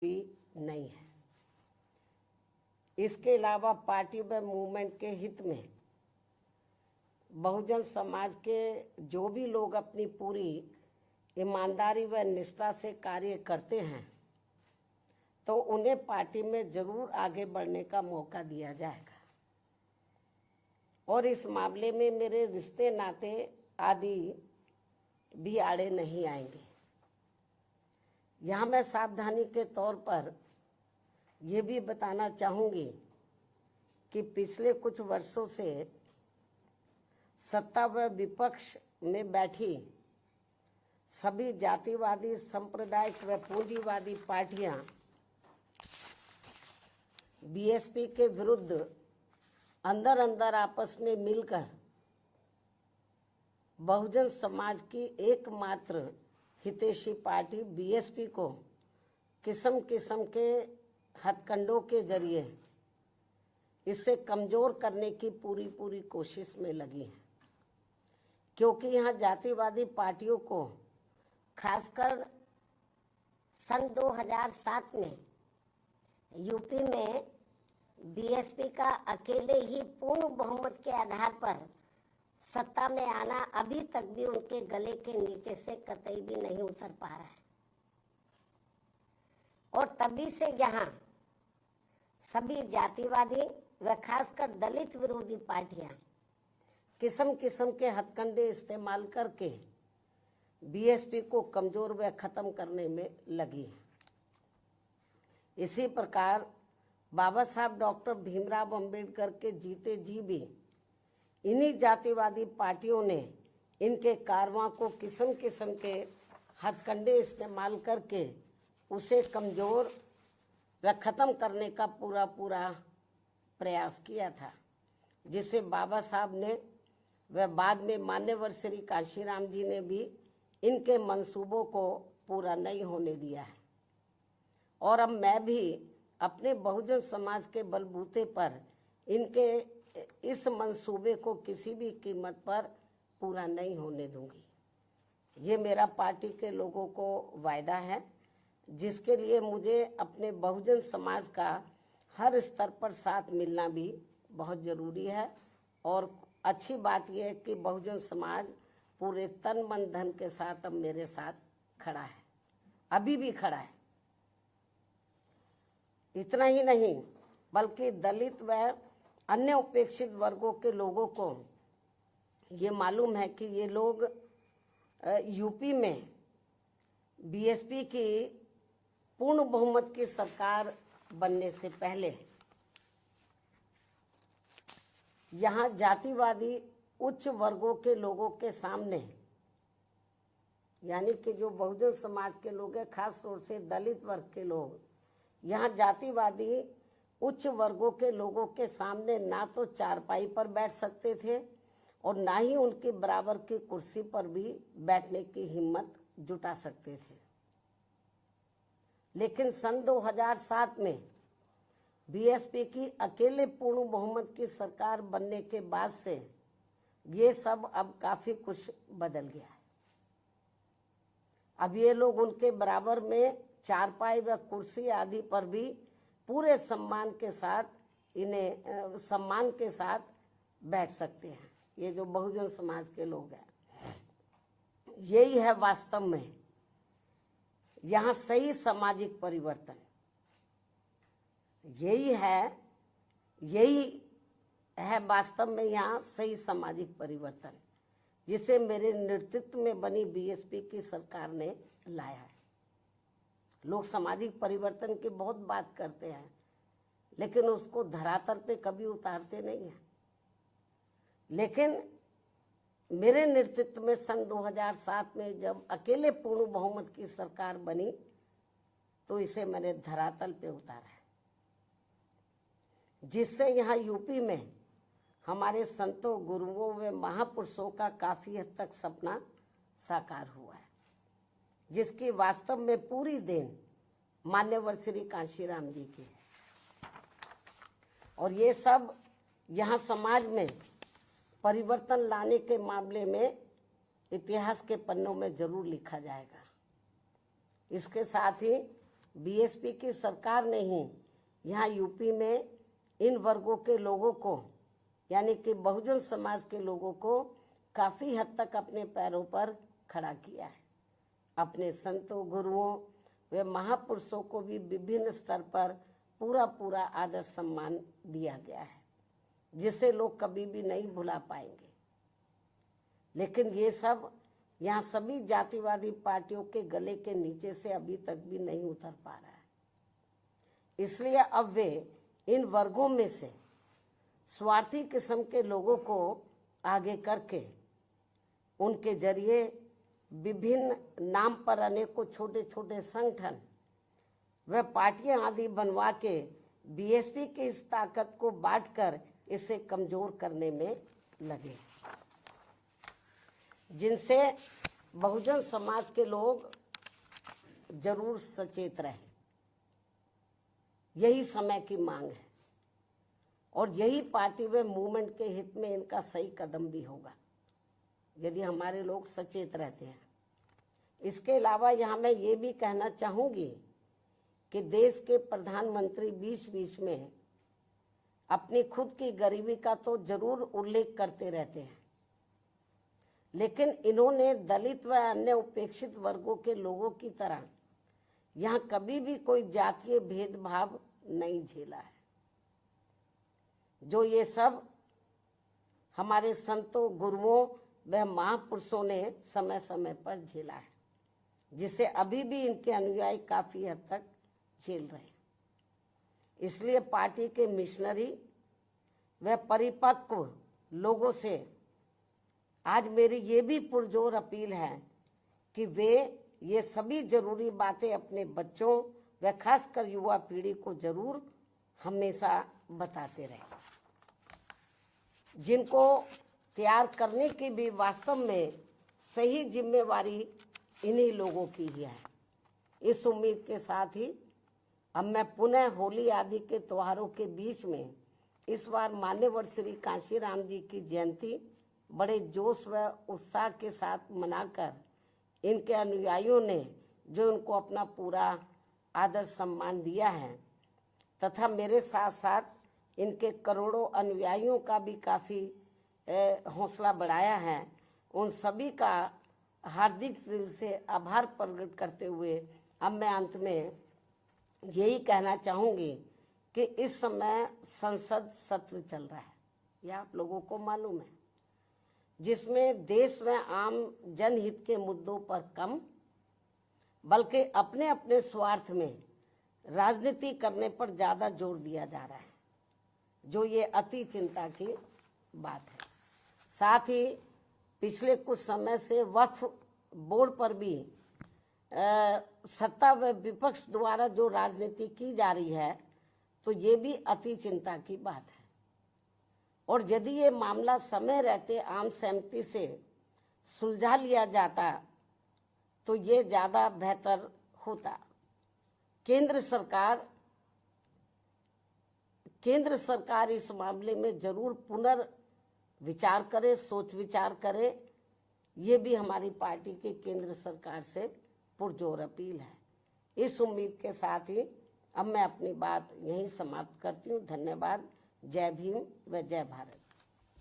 भी नहीं है। इसके अलावा पार्टी व मूवमेंट के हित में बहुजन समाज के जो भी लोग अपनी पूरी ईमानदारी व निष्ठा से कार्य करते हैं तो उन्हें पार्टी में जरूर आगे बढ़ने का मौका दिया जाएगा और इस मामले में मेरे रिश्ते नाते आदि भी आड़े नहीं आएंगे। यहाँ मैं सावधानी के तौर पर ये भी बताना चाहूँगी कि पिछले कुछ वर्षों से सत्ता व विपक्ष में बैठी सभी जातिवादी, सांप्रदायिक व पूंजीवादी पार्टियां बीएसपी के विरुद्ध अंदर अंदर आपस में मिलकर बहुजन समाज की एकमात्र हितैषी पार्टी बीएसपी को किस्म किस्म के हथकंडों के जरिए इसे कमजोर करने की पूरी कोशिश में लगी है, क्योंकि यहाँ जातिवादी पार्टियों को खासकर सन 2007 में यूपी में बीएसपी का अकेले ही पूर्ण बहुमत के आधार पर सत्ता में आना अभी तक भी उनके गले के नीचे से कतई भी नहीं उतर पा रहा है। और तभी से यहाँ सभी जातिवादी व खासकर दलित विरोधी पार्टियां किस्म किस्म के हथकंडे इस्तेमाल करके बीएसपी को कमजोर व खत्म करने में लगी है। इसी प्रकार बाबा साहब डॉक्टर भीमराव अंबेडकर के जीते जी भी इन्हीं जातिवादी पार्टियों ने इनके कारवां को किस्म किस्म के हथकंडे इस्तेमाल करके उसे कमजोर व खत्म करने का पूरा प्रयास किया था, जिसे बाबा साहब ने व बाद में मान्यवर श्री कांशीराम जी ने भी इनके मंसूबों को पूरा नहीं होने दिया है। और अब मैं भी अपने बहुजन समाज के बलबूते पर इनके इस मंसूबे को किसी भी कीमत पर पूरा नहीं होने दूंगी। ये मेरा पार्टी के लोगों को वायदा है, जिसके लिए मुझे अपने बहुजन समाज का हर स्तर पर साथ मिलना भी बहुत ज़रूरी है। और अच्छी बात यह है कि बहुजन समाज पूरे तन मन धन के साथ अब मेरे साथ खड़ा है, अभी भी खड़ा है। इतना ही नहीं बल्कि दलित व अन्य उपेक्षित वर्गों के लोगों को ये मालूम है कि ये लोग यूपी में बीएसपी की पूर्ण बहुमत की सरकार बनने से पहले यहाँ जातिवादी उच्च वर्गों के लोगों के सामने, यानी कि जो बहुजन समाज के लोग हैं, खास तौर से दलित वर्ग के लोग, यहाँ जातिवादी उच्च वर्गों के लोगों के सामने ना तो चारपाई पर बैठ सकते थे और ना ही उनके बराबर की कुर्सी पर भी बैठने की हिम्मत जुटा सकते थे। लेकिन सन 2007 में बीएसपी की अकेले पूर्ण बहुमत की सरकार बनने के बाद से ये सब अब काफी कुछ बदल गया है। अब ये लोग उनके बराबर में चारपाई व कुर्सी आदि पर भी पूरे सम्मान के साथ बैठ सकते हैं। ये जो बहुजन समाज के लोग हैं, यही है वास्तव में यहाँ सही सामाजिक परिवर्तन। यही है वास्तव में यहाँ सही सामाजिक परिवर्तन, जिसे मेरे नेतृत्व में बनी बीएसपी की सरकार ने लाया है। लोग सामाजिक परिवर्तन की बहुत बात करते हैं, लेकिन उसको धरातल पे कभी उतारते नहीं हैं। लेकिन मेरे नेतृत्व में सन 2007 में जब अकेले पूर्ण बहुमत की सरकार बनी तो इसे मैंने धरातल पे उतारा है, जिससे यहाँ यूपी में हमारे संतों, गुरुओं व महापुरुषों का काफी हद तक सपना साकार हुआ है, जिसकी वास्तव में पूरी देन मान्यवर श्री कांशीराम जी की है। और ये सब यहाँ समाज में परिवर्तन लाने के मामले में इतिहास के पन्नों में जरूर लिखा जाएगा। इसके साथ ही बीएसपी की सरकार ने ही यहाँ यूपी में इन वर्गों के लोगों को, यानी कि बहुजन समाज के लोगों को काफ़ी हद तक अपने पैरों पर खड़ा किया है। अपने संतों, गुरुओं व महापुरुषों को भी विभिन्न स्तर पर पूरा आदर सम्मान दिया गया है, जिसे लोग कभी भी नहीं भुला पाएंगे। लेकिन ये सब यहाँ सभी जातिवादी पार्टियों के गले के नीचे से अभी तक भी नहीं उतर पा रहा है। इसलिए अब वे इन वर्गों में से स्वार्थी किस्म के लोगों को आगे करके उनके जरिए विभिन्न नाम पर अनेकों छोटे छोटे संगठन व पार्टियां आदि बनवा के बीएसपी की इस ताकत को बांटकर इसे कमजोर करने में लगे, जिनसे बहुजन समाज के लोग जरूर सचेत रहे। यही समय की मांग है और यही पार्टी व मूवमेंट के हित में इनका सही कदम भी होगा, यदि हमारे लोग सचेत रहते हैं। इसके अलावा यहाँ मैं ये भी कहना चाहूँगी कि देश के प्रधानमंत्री बीच बीच में अपनी खुद की गरीबी का तो जरूर उल्लेख करते रहते हैं, लेकिन इन्होंने दलित व अन्य उपेक्षित वर्गों के लोगों की तरह यहाँ कभी भी कोई जातीय भेदभाव नहीं झेला है, जो ये सब हमारे संतों, गुरुओं व महापुरुषों ने समय समय पर झेला है, जिसे अभी भी इनके अनुयायी काफी हद तक झेल रहे हैं। इसलिए पार्टी के मिशनरी व परिपक्व लोगों से आज मेरी ये भी पुरजोर अपील है कि वे ये सभी जरूरी बातें अपने बच्चों व खासकर युवा पीढ़ी को जरूर हमेशा बताते रहें, जिनको तैयार करने की भी वास्तव में सही जिम्मेवारी इन्हीं लोगों की ही है। इस उम्मीद के साथ ही अब मैं पुनः होली आदि के त्योहारों के बीच में इस बार मान्यवर श्री कांशीराम जी की जयंती बड़े जोश व उत्साह के साथ मनाकर इनके अनुयायियों ने जो उनको अपना पूरा आदर सम्मान दिया है तथा मेरे साथ साथ इनके करोड़ों अनुयायियों का भी काफ़ी हौसला बढ़ाया है, उन सभी का हार्दिक दिल से आभार प्रकट करते हुए अब मैं अंत में यही कहना चाहूँगी कि इस समय संसद सत्र चल रहा है, यह आप लोगों को मालूम है, जिसमें देश में आम जनहित के मुद्दों पर कम बल्कि अपने अपने स्वार्थ में राजनीति करने पर ज़्यादा जोर दिया जा रहा है, जो ये अति चिंता की बात है। साथ ही पिछले कुछ समय से वक्फ बोर्ड पर भी सत्ता व विपक्ष द्वारा जो राजनीति की जा रही है, तो ये भी अति चिंता की बात है। और यदि ये मामला समय रहते आम सहमति से सुलझा लिया जाता तो ये ज़्यादा बेहतर होता। केंद्र सरकार इस मामले में जरूर पुनर्विचार करे, सोच विचार करे, ये भी हमारी पार्टी की केंद्र सरकार से पुरजोर अपील है। इस उम्मीद के साथ ही अब मैं अपनी बात यहीं समाप्त करती हूँ। धन्यवाद। जय भीम व जय भारत।